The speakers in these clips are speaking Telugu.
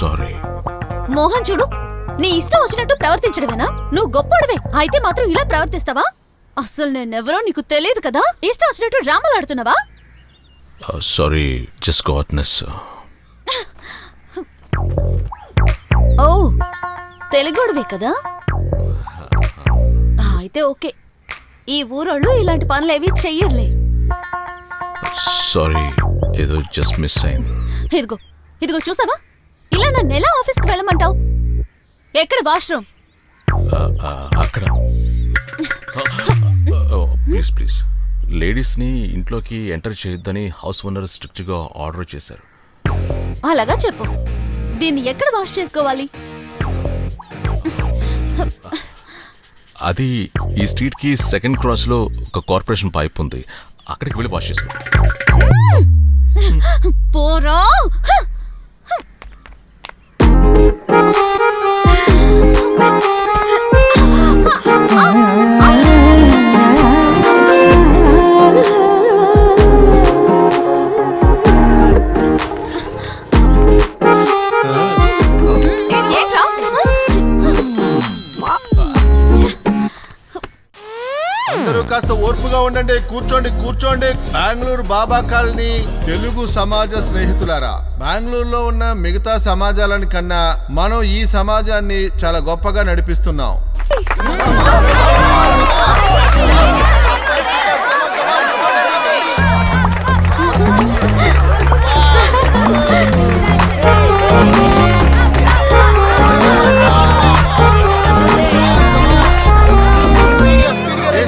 సారీ. మోహన్ చూడు, నీ ఇష్టం వచ్చినట్టు ప్రవర్తించడమేనా? నువ్వు గొప్పడివే అయితే మాత్రం ఇలా ప్రవర్తిస్తావా? అస్సలు నేనెవరో నీకు తెలియదు కదా, ఇష్టం వచ్చినట్టు డ్రామాలు ఆడుతున్నావా? సారీ, జస్ట్ గాట్ నెస్. ఓ, తెలుగోడివే కదా? అయితే ఓకే, ఈ ఊరోళ్ళు ఇలాంటి పనులేవి చెయ్యర్లే. సారీ, ఏదో జస్ట్ మిస్ అయింది. ఇదిగో ఇదిగో చూసావా, ఇలా నన్ను ఎలా ఆఫీస్కి వెళ్ళమంటావు? ఎక్కడ వాష్రూమ్? అక్కడ. ప్లీజ్ ప్లీజ్, లేడీస్ని ఇంట్లోకి ఎంటర్ చేయొద్దని హౌస్ ఓనర్ స్ట్రిక్ట్గా ఆర్డర్ చేశారు. అలాగా చెప్పు, దీన్ని ఎక్కడ వాష్ చేసుకోవాలి? అది ఈ స్ట్రీట్కి సెకండ్ క్రాస్లో ఒక కార్పొరేషన్ పైప్ ఉంది, అక్కడికి వెళ్ళి వాష్ చేసుకో. పోరా! అందరూ కాస్త ఓర్పుగా ఉండండి. కూర్చోండి కూర్చోండి. బెంగళూరు బాబా కాలనీ తెలుగు సమాజ స్నేహితులారా, బెంగళూరులో ఉన్న మిగతా సమాజాలని కన్నా మనం ఈ సమాజాన్ని చాలా గొప్పగా నడిపిస్తున్నాం.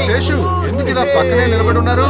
శేషు, ఎందుకు ఇలా పక్కనే నిలబడి ఉన్నారు?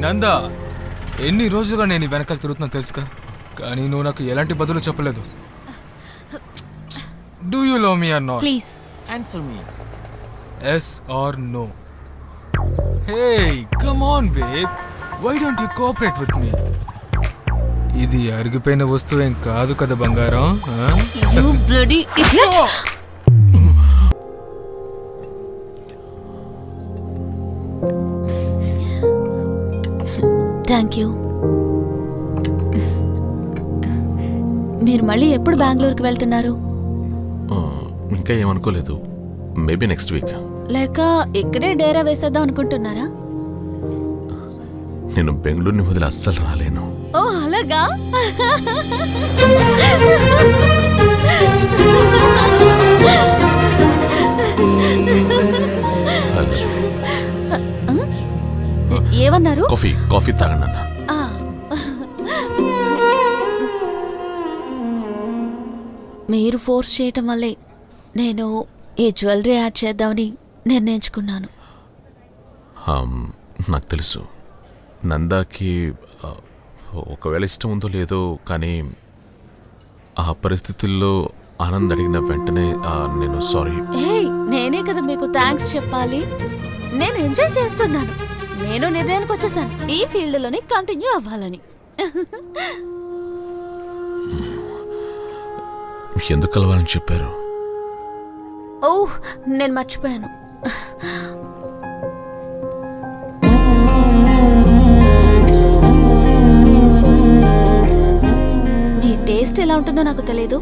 నందా, ఎన్ని రోజులుగా నేను వెనకాల తిరుగుతున్నా తెలుసుగా, కానీ నువ్వు నాకు ఎలాంటి బదులు చెప్పలేదు. Do you love me or not? Please answer me, yes or no. Hey, come on babe, why don't you cooperate with me? ఇది అరిగిపోయిన వస్తువేం కాదు కదా బంగారం. You bloody idiot! Thank you. మీరు మళ్ళీ ఎప్పుడు బెంగళూరుకి వెళ్తున్నారు? ఇంకా ఏమనుకోలేదు, మేబీ నెక్స్ట్ వీక్. లేక ఇక్కడే డేరా వేసేద్దాం అనుకుంటున్నారా? నేను బెంగళూరుని వదిలి అస్సలు రాలేను. ఓ అలాగా? ఏమన్నారు? కాఫీ తాగండి అన్న. మీరు ఫోర్స్ చేయటం వల్లే నేను ఈ జ్యువెలరీ యాడ్ చేద్దామని నిర్ణయించుకున్నాను. నాకు తెలుసు నందాకి ఒకవేళ ఇష్టం ఉందో లేదో, కానీ ఆ పరిస్థితుల్లో ఆనంద్ అడిగిన వెంటనే నేను సారీ. నేనే కదా మీకు థ్యాంక్స్ చెప్పాలి. నేను ఎంజాయ్ చేస్తున్నాను. నేను నిర్ణయానికి వచ్చేసాను, ఈ ఫీల్డ్ లోనే కంటిన్యూ అవ్వాలని. ఎందుకు కలవాలని చెప్పారు? ఓహ్, నేను మర్చిపోయాను. మీ టేస్ట్ ఎలా ఉంటుందో నాకు తెలియదు,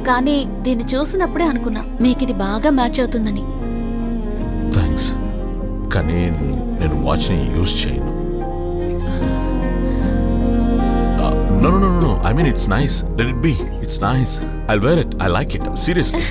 కానీ దీన్ని చూసినప్పుడే అనుకున్నా మీకిది బాగా మ్యాచ్ అవుతుందని. థ్యాంక్స్, కానీ నేను వాచ్ని యూజ్ చేయను. No, no, no, no, no. I mean, it's nice. Let it be. It's nice. I'll wear it. I like it. Seriously.